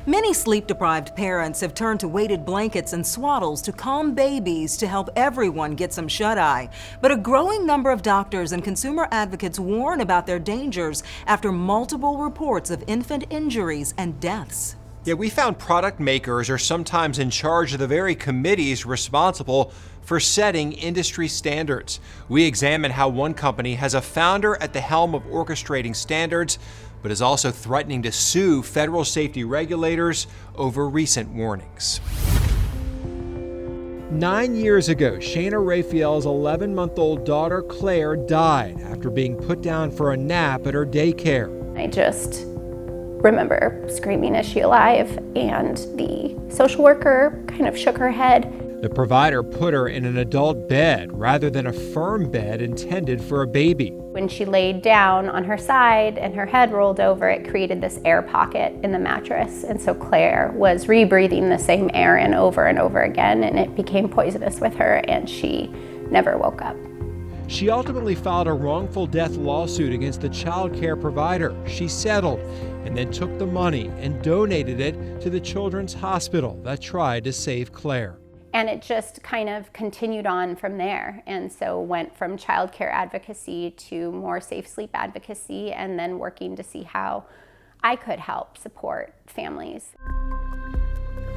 Many sleep-deprived parents have turned to weighted blankets and swaddles to calm babies to help everyone get some shut-eye. But a growing number of doctors and consumer advocates warn about their dangers after multiple reports of infant injuries and deaths. Yeah, we found product makers are sometimes in charge of the very committees responsible for setting industry standards. We examine how one company has a founder at the helm of orchestrating standards, but is also threatening to sue federal safety regulators over recent warnings. 9 years ago, Shayna Raphael's 11-month-old daughter Claire died after being put down for a nap at her daycare. I just remember screaming, "Is she alive?" And the social worker kind of shook her head. The provider put her in an adult bed rather than a firm bed intended for a baby. When she laid down on her side and her head rolled over, it created this air pocket in the mattress. And so Claire was rebreathing the same air in over and over again, and it became poisonous with her, and she never woke up. She ultimately filed a wrongful death lawsuit against the child care provider. She settled and then took the money and donated it to the Children's Hospital that tried to save Claire. And it just kind of continued on from there. And so went from child care advocacy to more safe sleep advocacy, and then working to see how I could help support families.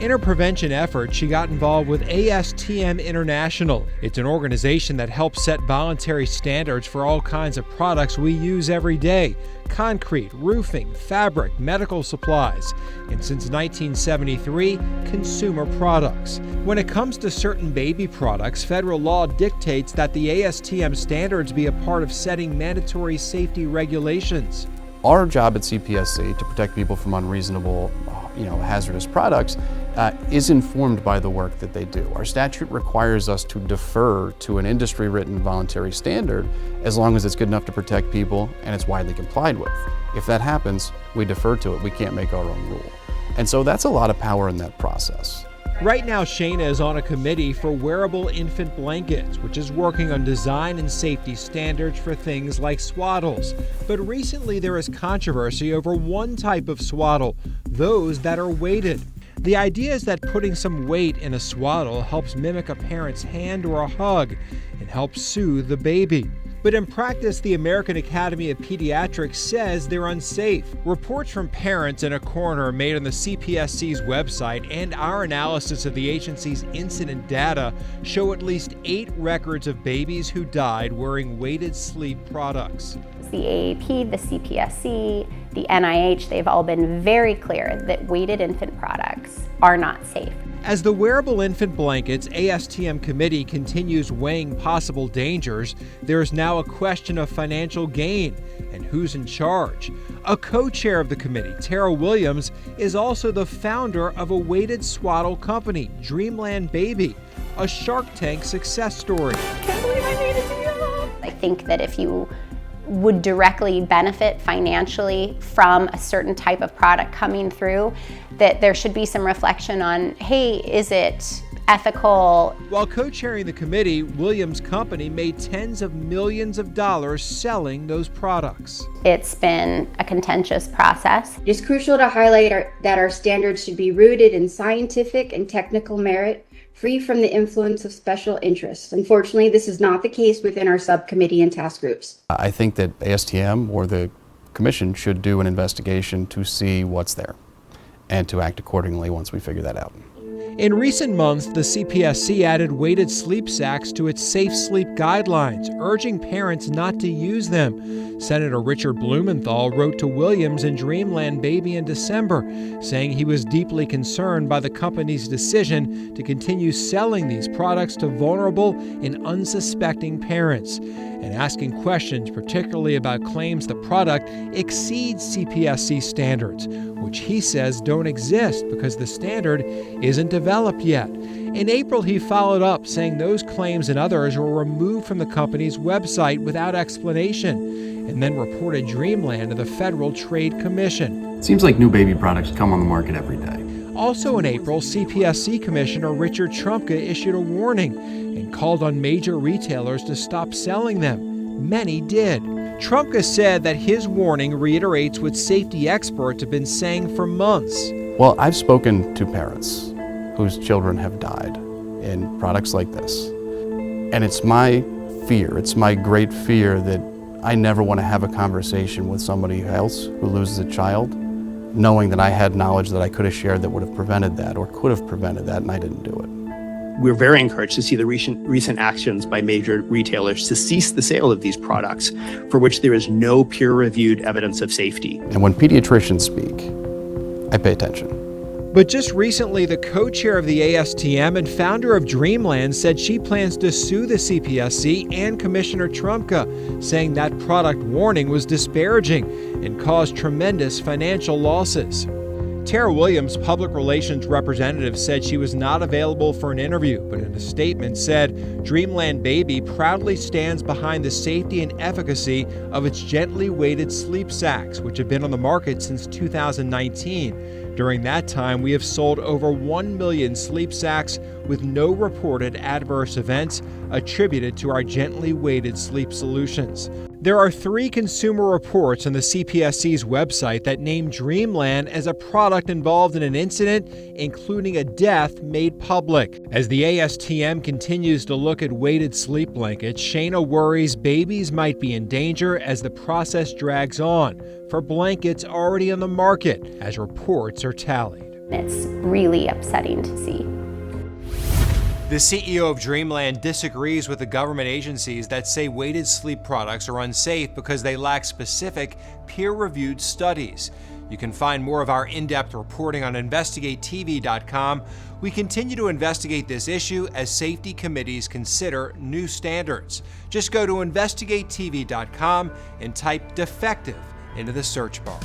In her prevention effort, she got involved with ASTM International. It's an organization that helps set voluntary standards for all kinds of products we use every day: concrete, roofing, fabric, medical supplies, and since 1973, consumer products. When it comes to certain baby products, federal law dictates that the ASTM standards be a part of setting mandatory safety regulations. Our job at CPSC to protect people from unreasonable, hazardous products is informed by the work that they do. Our statute requires us to defer to an industry-written voluntary standard as long as it's good enough to protect people and it's widely complied with. If that happens, we defer to it. We can't make our own rule. And so that's a lot of power in that process. Right now, Shayna is on a committee for wearable infant blankets, which is working on design and safety standards for things like swaddles. But recently there is controversy over one type of swaddle, those that are weighted. The idea is that putting some weight in a swaddle helps mimic a parent's hand or a hug and helps soothe the baby. But in practice, the American Academy of Pediatrics says they're unsafe. Reports from parents in a coroner made on the CPSC's website and our analysis of the agency's incident data show at least 8 records of babies who died wearing weighted sleep products. The AAP, the CPSC, the NIH, they've all been very clear that weighted infant products are not safe. As the Wearable Infant Blankets ASTM committee continues weighing possible dangers, there is now a question of financial gain and who's in charge. A co-chair of the committee, Tara Williams, is also the founder of a weighted swaddle company, Dreamland Baby, a Shark Tank success story. I can't believe I made it to your home. I think that if you would directly benefit financially from a certain type of product coming through, that there should be some reflection on, hey, is it ethical? While co-chairing the committee, Williams' company made tens of millions of dollars selling those products. It's been a contentious process. It is crucial to highlight that our standards should be rooted in scientific and technical merit, free from the influence of special interests. Unfortunately, this is not the case within our subcommittee and task groups. I think that ASTM or the commission should do an investigation to see what's there and to act accordingly once we figure that out. In recent months, the CPSC added weighted sleep sacks to its safe sleep guidelines, urging parents not to use them. Senator Richard Blumenthal wrote to Williams and Dreamland Baby in December, saying he was deeply concerned by the company's decision to continue selling these products to vulnerable and unsuspecting parents, and asking questions particularly about claims the product exceeds CPSC standards, which he says don't exist because the standard isn't developed yet. In April, he followed up, saying those claims and others were removed from the company's website without explanation, and then reported Dreamland to the Federal Trade Commission. It seems like new baby products come on the market every day. Also in April, CPSC Commissioner Richard Trumka issued a warning and called on major retailers to stop selling them. Many did. Trumka said that his warning reiterates what safety experts have been saying for months. Well, I've spoken to parents whose children have died in products like this. And it's my fear, it's my great fear that I never want to have a conversation with somebody else who loses a child, knowing that I had knowledge that I could have shared that would have prevented that or could have prevented that, and I didn't do it. We're very encouraged to see the recent actions by major retailers to cease the sale of these products for which there is no peer-reviewed evidence of safety. And when pediatricians speak, I pay attention. But just recently, the co-chair of the ASTM and founder of Dreamland said she plans to sue the CPSC and Commissioner Trumka, saying that product warning was disparaging and caused tremendous financial losses. Tara Williams, public relations representative, said she was not available for an interview, but in a statement said Dreamland Baby proudly stands behind the safety and efficacy of its gently weighted sleep sacks, which have been on the market since 2019. During that time, we have sold over 1 million sleep sacks with no reported adverse events attributed to our gently weighted sleep solutions. There are 3 consumer reports on the CPSC's website that name Dreamland as a product involved in an incident, including a death made public. As the ASTM continues to look at weighted sleep blankets, Shana worries babies might be in danger as the process drags on for blankets already on the market, as reports are tallied. It's really upsetting to see. The CEO of Dreamland disagrees with the government agencies that say weighted sleep products are unsafe because they lack specific peer-reviewed studies. You can find more of our in-depth reporting on InvestigateTV.com. We continue to investigate this issue as safety committees consider new standards. Just go to InvestigateTV.com and type Defective into the search bar.